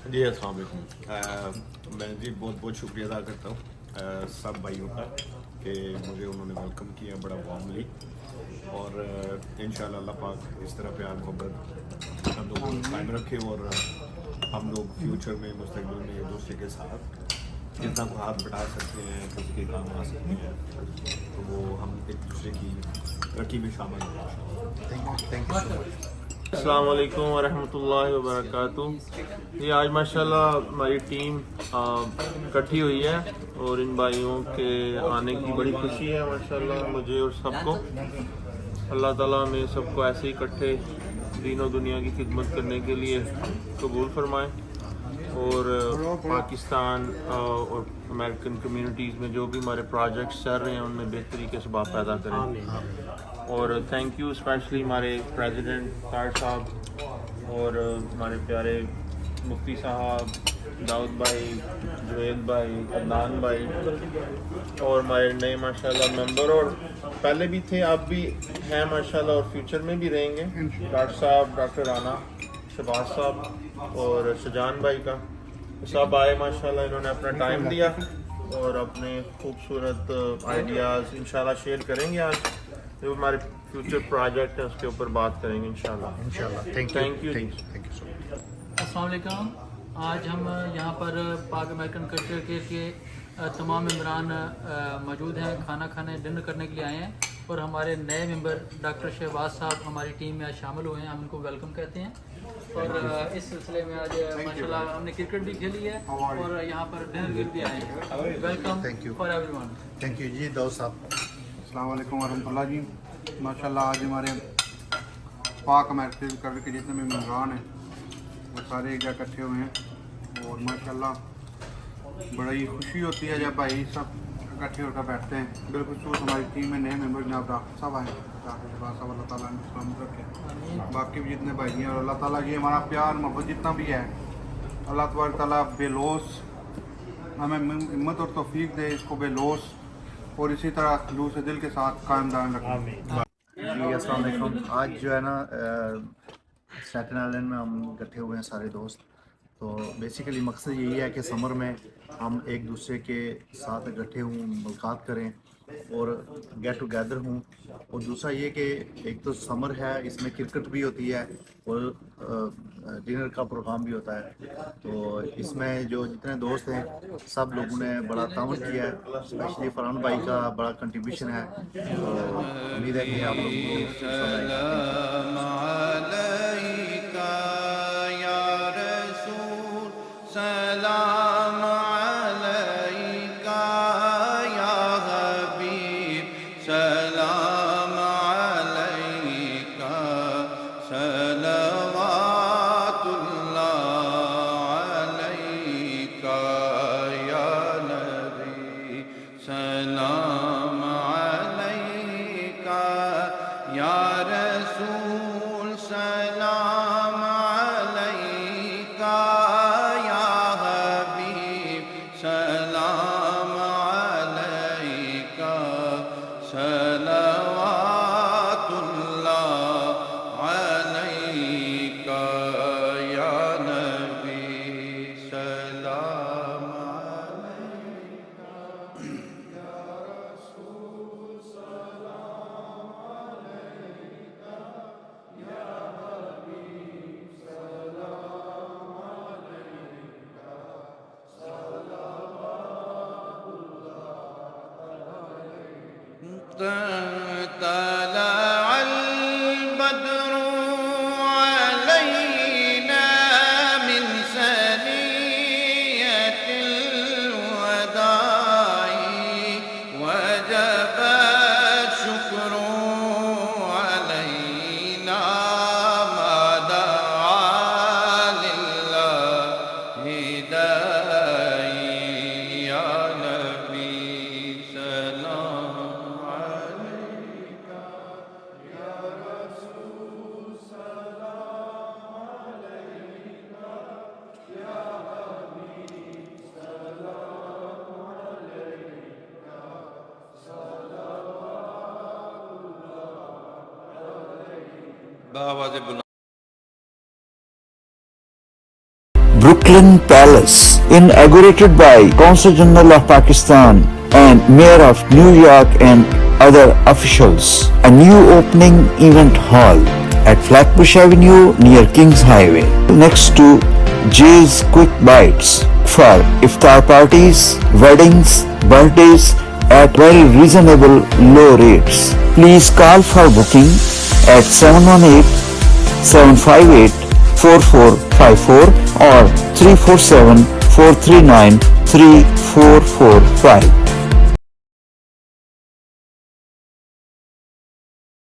जी अस्सलाम वालेकुम। मैं जी बहुत बहुत शुक्रिया अदा करता हूँ सब भाइयों का कि मुझे उन्होंने वेलकम किया बड़ा वार्मली। और इंशाल्लाह अल्लाह पाक इस तरह प्यार मोहब्बत हम लोगों को कायम रखे और हम लोग फ्यूचर में मुस्तकबिल में एक दूसरे के साथ जितना को हाथ बढ़ा सकते हैं किसी के काम आ सकते हैं तो वो हम एक दूसरे की तरक्की में शामिल हों। Thank you so much. अस्सलाम वालेकुम वरहमतुल्लाहि वबरकातुहू। ये आज माशाल्लाह हमारी टीम इकट्ठी हुई है और इन भाइयों के आने की बड़ी खुशी है माशाल्लाह मुझे और सबको। अल्लाह ताला हमें सबको ऐसे ही इकट्ठे दीनों दुनिया की खिदमत करने के लिए कबूल फरमाए और पाकिस्तान और अमेरिकन कम्युनिटीज़ में जो भी हमारे प्रोजेक्ट्स चल रहे हैं उनमें बेहतरी के सबब पैदा करें। और थैंक यू स्पेशली हमारे प्रेसिडेंट कार साहब और हमारे प्यारे मुफ्ती साहब, दाऊद भाई, जुवेद भाई, अदनान भाई और हमारे नए माशाल्लाह मेंबर और पहले भी थे अब भी हैं माशाल्लाह और फ्यूचर में भी रहेंगे। डॉक्टर साहब, डॉक्टर राना, शहबाज साहब और शजान भाई का सब आए माशाल्लाह। इन्होंने अपना टाइम दिया और अपने खूबसूरत आइडियाज़ इंशाल्लाह शेयर करेंगे। आज जो हमारे फ्यूचर प्रोजेक्ट है उसके ऊपर बात करेंगे इंशाल्लाह। Thank you. You so much. अस्सलाम वालेकुम। आज हम यहाँ पर पाक अमेरिकन कल्चर के तमाम मेम्बरान मौजूद हैं, खाना खाने डिनर करने के लिए आए हैं और हमारे नए मेंबर डॉक्टर शहबाज साहब हमारी टीम में आज शामिल हुए हैं। हम उनको वेलकम कहते हैं और इस सिलसिले में आज माशाल्लाह हमने क्रिकेट भी खेली है और यहाँ पर डिनर भी आए हैं। Welcome for everyone. Thank you जी। दाऊद साहब। अस्सलाम वालेकुम वरहमतुल्लाह जी। माशाल्लाह आज हमारे पाक अमेरिकन कल्चर के जितने भी मेहमान हैं वो सारे एक जगह इकट्ठे हुए हैं और माशाल्लाह बड़ी खुशी होती है जब भाई सब इकट्ठे होकर बैठते हैं। बिलखुसूस हमारी टीम में नए मेंबर जनाब डॉक्टर साहब आए, डॉक्टर शहबाज साहब, अल्लाह ताला ने सलामत रखे। बाकी भी जितने भाई हैं और अल्लाह ताला ये हमारा प्यार मोहब्बत जितना भी है अल्लाह तबारक ताला बेलोस हमें हिम्मत और तौफीक दे इसको बेलोस और इसी तरह खलूस दिल के साथ कायम दायम रखें। जी अस्सलाम वालेकुम। आज जो है ना स्टैटन आइलैंड में हम इकट्ठे हुए हैं सारे दोस्त। तो बेसिकली मकसद यही है कि समर में हम एक दूसरे के साथ इकट्ठे हों, मुलाकात करें और गेट टुगेदर हूँ। और दूसरा ये कि एक तो समर है, इसमें क्रिकेट भी होती है और डिनर का प्रोग्राम भी होता है। तो इसमें जो जितने दोस्त हैं सब लोगों ने बड़ा ताउन किया है, स्पेशली फरहान भाई का बड़ा कंट्रीब्यूशन है। तो उम्मीद है कि आप लोगों को पसंद Brooklyn Palace, inaugurated by Consul General of Pakistan and Mayor of New York and other officials. A new opening event hall at Flatbush Avenue near Kings Highway, next to Jay's Quick Bites, for iftar parties, weddings, birthdays at very reasonable low rates. Please call for booking at 718-758-4454 or 347-439-3445.